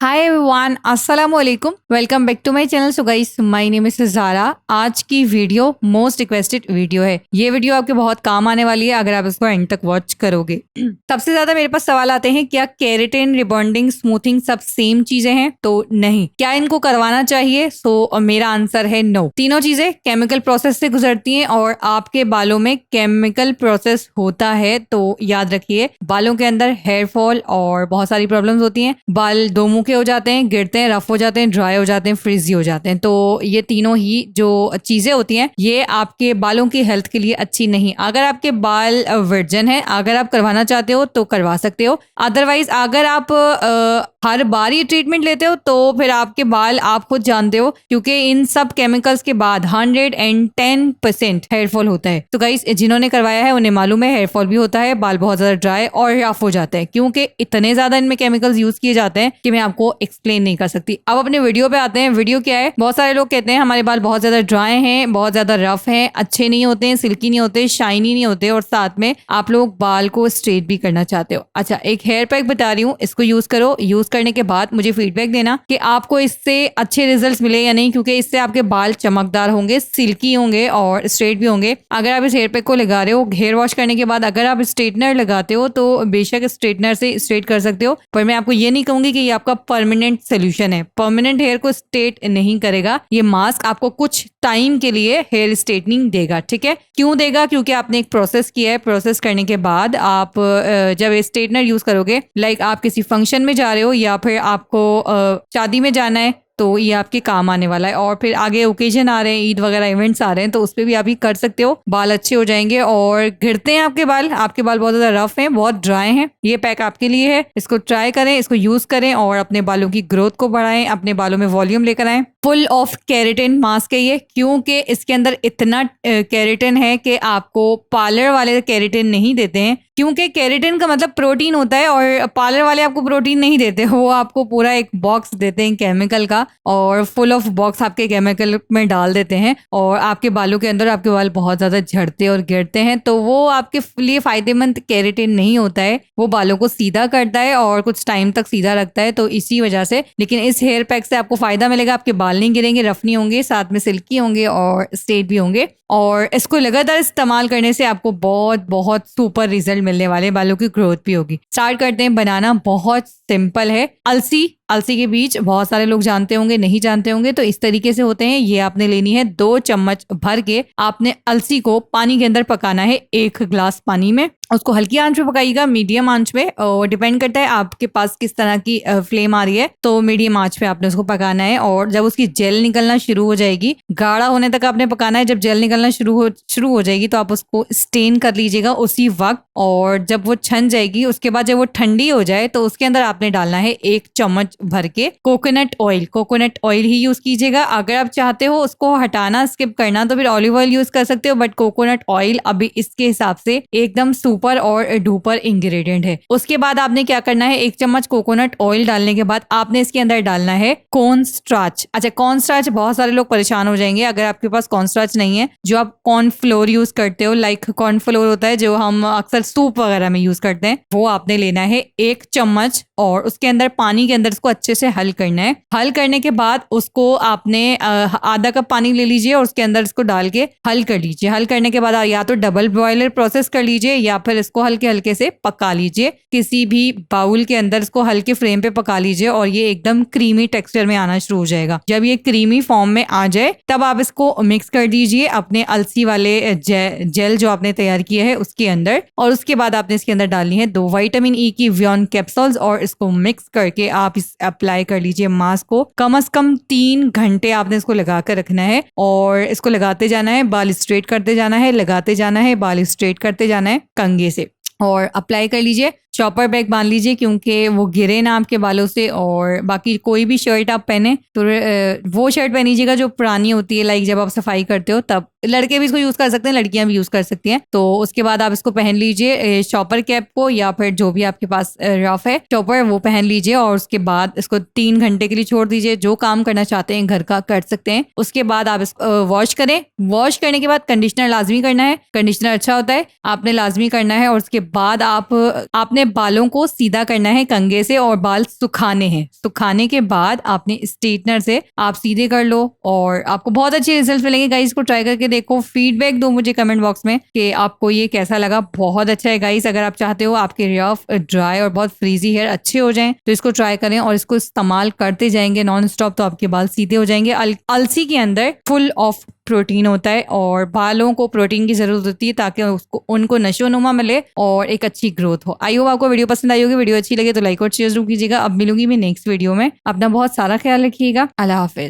हाय everyone, अस्सलाम वालेकुम। Welcome back to my channel. So guys, my name is Zara. आज की वीडियो मोस्ट रिक्वेस्टेड वीडियो है। ये वीडियो आपके बहुत काम आने वाली है अगर आप इसको एंड तक वॉच करोगे। सबसे ज्यादा मेरे पास सवाल आते हैं, क्या केराटिन, रिबॉन्डिंग, स्मूथिंग सब सेम चीजें हैं? तो नहीं। क्या इनको करवाना चाहिए? सो मेरा आंसर है नो। तीनों चीजें केमिकल प्रोसेस से गुजरती हैं और आपके बालों में केमिकल प्रोसेस होता है तो याद रखिए, बालों के अंदर हेयर फॉल और बहुत सारी प्रॉब्लम्स होती हैं। बाल दो मुंह के हो जाते हैं, गिरते हैं, रफ हो जाते हैं, ड्राई हो जाते हैं, फ्रिजी हो जाते हैं। तो ये तीनों ही जो चीजें होती हैं ये आपके बालों की हेल्थ के लिए अच्छी नहीं। अगर आपके बाल वर्जन है, अगर आप करवाना चाहते हो तो करवा सकते हो। अदरवाइज अगर आप हर बार ये ट्रीटमेंट लेते हो तो फिर आपके बाल आप खुद जानते हो, क्योंकि इन सब केमिकल्स के बाद 110% हेयरफॉल होता है। तो गाइस, जिन्होंने करवाया है उन्हें मालूम है हेयरफॉल भी होता है, बाल बहुत ज्यादा ड्राई और रफ हो जाते हैं, क्योंकि इतने ज्यादा इनमें केमिकल्स यूज किए जाते हैं कि मैं आपको एक्सप्लेन नहीं कर सकती। अब अपने वीडियो पे आते हैं। वीडियो क्या है? बहुत सारे लोग कहते हैं हमारे बाल बहुत ज्यादा ड्राई हैं, बहुत ज्यादा रफ हैं, अच्छे नहीं होते हैं, सिल्की नहीं होते, शाइनी नहीं होते, और साथ में आप लोग बाल को स्ट्रेट भी करना चाहते हो। अच्छा, एक हेयर पैक बता रही हूँ, इसको यूज करो। यूज करने के बाद मुझे फीडबैक देना कि आपको इससे अच्छे रिजल्ट्स मिले या नहीं, क्योंकि इससे आपके बाल चमकदार होंगे, सिल्की होंगे और स्ट्रेट भी होंगे। अगर आप इस हेयर पैक को लगा रहे हो, हेयर वॉश करने के बाद अगर आप स्ट्रेटनर लगाते हो तो बेशक स्ट्रेटनर से स्ट्रेट कर सकते हो, पर मैं आपको ये नहीं कहूंगी कि ये आपका परमानेंट सोल्यूशन है। परमानेंट हेयर को स्ट्रेट नहीं करेगा। ये मास्क आपको कुछ टाइम के लिए हेयर स्ट्रेटनिंग देगा, ठीक है? क्यों देगा? क्योंकि आपने एक प्रोसेस किया है। प्रोसेस करने के बाद आप जब स्ट्रेटनर यूज करोगे, लाइक आप किसी फंक्शन में जा रहे हो या फिर आपको शादी में जाना है, तो ये आपके काम आने वाला है। और फिर आगे ओकेजन आ रहे हैं, ईद वगैरह इवेंट्स आ रहे हैं, तो उस पर भी आप ही कर सकते हो। बाल अच्छे हो जाएंगे और गिरते हैं आपके बाल बहुत ज्यादा रफ हैं, बहुत ड्राई हैं, ये पैक आपके लिए है। इसको ट्राई करें, इसको यूज करें और अपने बालों की ग्रोथ को बढ़ाएं, अपने बालों में वॉल्यूम लेकर आएं। फुल ऑफ केराटिन मास्क है ये, क्योंकि इसके अंदर इतना केराटिन है कि आपको पार्लर वाले केराटिन नहीं देते हैं, क्योंकि केराटिन का मतलब प्रोटीन होता है और पार्लर वाले आपको प्रोटीन नहीं देते। वो आपको पूरा एक बॉक्स देते हैं केमिकल का, और फुल ऑफ बॉक्स आपके केमिकल में डाल देते हैं और आपके बालों के अंदर आपके बाल बहुत ज्यादा झड़ते और गिरते हैं। तो वो आपके लिए फायदेमंद केराटिन नहीं होता है। वो बालों को सीधा करता है और कुछ टाइम तक सीधा रखता है, तो इसी वजह से। लेकिन इस हेयर पैक से आपको फायदा मिलेगा, आपके बाल नहीं गिरेंगे, रफ नहीं होंगे, साथ में सिल्की होंगे और स्ट्रेट भी होंगे। और इसको लगातार इस्तेमाल करने से आपको बहुत बहुत सुपर रिजल्ट मिलने वाले, बालों की ग्रोथ भी होगी। स्टार्ट करते हैं। बनाना बहुत सिंपल है। अलसी के बीज बहुत सारे लोग जानते होंगे, नहीं जानते होंगे, तो इस तरीके से होते हैं। ये आपने लेनी है 2 चम्मच भर के। आपने अलसी को पानी के अंदर पकाना है, 1 गिलास पानी में। उसको हल्की आंच पे पकाइएगा, मीडियम आंच पे, और डिपेंड करता है आपके पास किस तरह की फ्लेम आ रही है, तो मीडियम आंच पे आपने उसको पकाना है। और जब उसकी जेल निकलना शुरू हो जाएगी, गाढ़ा होने तक आपने पकाना है। जब जेल निकलना शुरू हो जाएगी तो आप उसको स्टेन कर लीजिएगा उसी वक्त। और जब वो छन जाएगी, उसके बाद जब वो ठंडी हो जाए तो उसके अंदर आपने डालना है 1 चम्मच भर के कोकोनट ऑयल। कोकोनट ऑयल ही यूज कीजिएगा। अगर आप चाहते हो उसको हटाना, स्किप करना, तो फिर ऑलिव ऑयल यूज कर सकते हो, बट कोकोनट ऑयल अभी इसके हिसाब से एकदम सुपर और डुपर इंग्रेडिएंट है। उसके बाद आपने क्या करना है, 1 चम्मच कोकोनट ऑयल डालने के बाद आपने इसके अंदर डालना है कॉर्न स्टार्च। अच्छा, कॉर्न स्टार्च, बहुत सारे लोग परेशान हो जाएंगे अगर आपके पास कॉर्न स्टार्च नहीं है। जो आप कॉर्न फ्लोर यूज करते हो, लाइक कॉर्न फ्लोर होता है जो हम अक्सर सूप वगैरह में यूज करते हैं, वो आपने लेना है 1 चम्मच। और उसके अंदर पानी के अंदर इसको अच्छे से हल करना है। हल करने के बाद उसको आपने आधा कप पानी ले लीजिए और उसके अंदर इसको डाल के हल कर लीजिए। हल करने के बाद या तो डबल बॉयलर प्रोसेस कर लीजिए या फिर इसको हल्के हल्के से पका लीजिए। किसी भी बाउल के अंदर इसको हल्के फ्लेम पे पका लीजिए और ये एकदम क्रीमी टेक्सचर में आना शुरू हो जाएगा। जब ये क्रीमी फॉर्म में आ जाए तब आप इसको मिक्स कर दीजिए अपने अलसी वाले जेल जो आपने तैयार किया है उसके अंदर। और उसके बाद आपने इसके अंदर डालनी है 2 विटामिन ई की वियन कैप्सूल्स और इसको मिक्स करके आप इस अप्लाई कर लीजिए मास्क को। कम से कम 3 घंटे आपने इसको लगा कर रखना है और इसको लगाते जाना है, बाल स्ट्रेट करते जाना है, लगाते जाना है, बाल स्ट्रेट करते जाना है कंघे से, और अप्लाई कर लीजिए। चॉपर बैग बांध लीजिए क्योंकि वो गिरे ना आपके बालों से। और बाकी कोई भी शर्ट आप पहने तो वो शर्ट पहनीजिएगा जो पुरानी होती है, लाइक जब आप सफाई करते हो तब। लड़के भी इसको यूज कर सकते हैं, लड़कियां भी यूज कर सकती हैं। तो उसके बाद आप इसको पहन लीजिए, चॉपर कैप को, या फिर जो भी आपके पास रफ है चॉपर वो पहन लीजिए। और उसके बाद इसको 3 घंटे के लिए छोड़ दीजिए। जो काम करना चाहते हैं घर का कर सकते हैं। उसके बाद आप इसको वॉश करें। वॉश करने के बाद कंडीशनर लाजमी करना है, कंडीशनर अच्छा होता है, आपने लाजमी करना है। और उसके बाद आपने अपने बालों को सीधा करना है कंघे से और बाल सुखाने हैं। सुखाने के बाद आपने स्ट्रेटनर से आप सीधे कर लो और आपको बहुत अच्छे रिजल्ट मिलेंगे गाइस। को ट्राई करके देखो, फीडबैक दो मुझे कमेंट बॉक्स में कि आपको ये कैसा लगा। बहुत अच्छा है गाइस। अगर आप चाहते हो आपके रफ, ड्राई और बहुत फ्रीजी हेयर अच्छे हो जाएं तो इसको ट्राई करें और इसको इस्तेमाल करते जाएंगे नॉन स्टॉप, तो आपके बाल सीधे हो जाएंगे। अलसी के अंदर फुल ऑफ प्रोटीन होता है और बालों को प्रोटीन की जरूरत होती है ताकि उनको नशोनुमा मिले और एक अच्छी ग्रोथ हो। आई होप आपको वीडियो पसंद आई होगी। वीडियो अच्छी लगे तो लाइक और शेयर जरूर कीजिएगा। अब मिलूंगी मैं नेक्स्ट वीडियो में। अपना बहुत सारा ख्याल रखिएगा। अल्लाह हाफिज।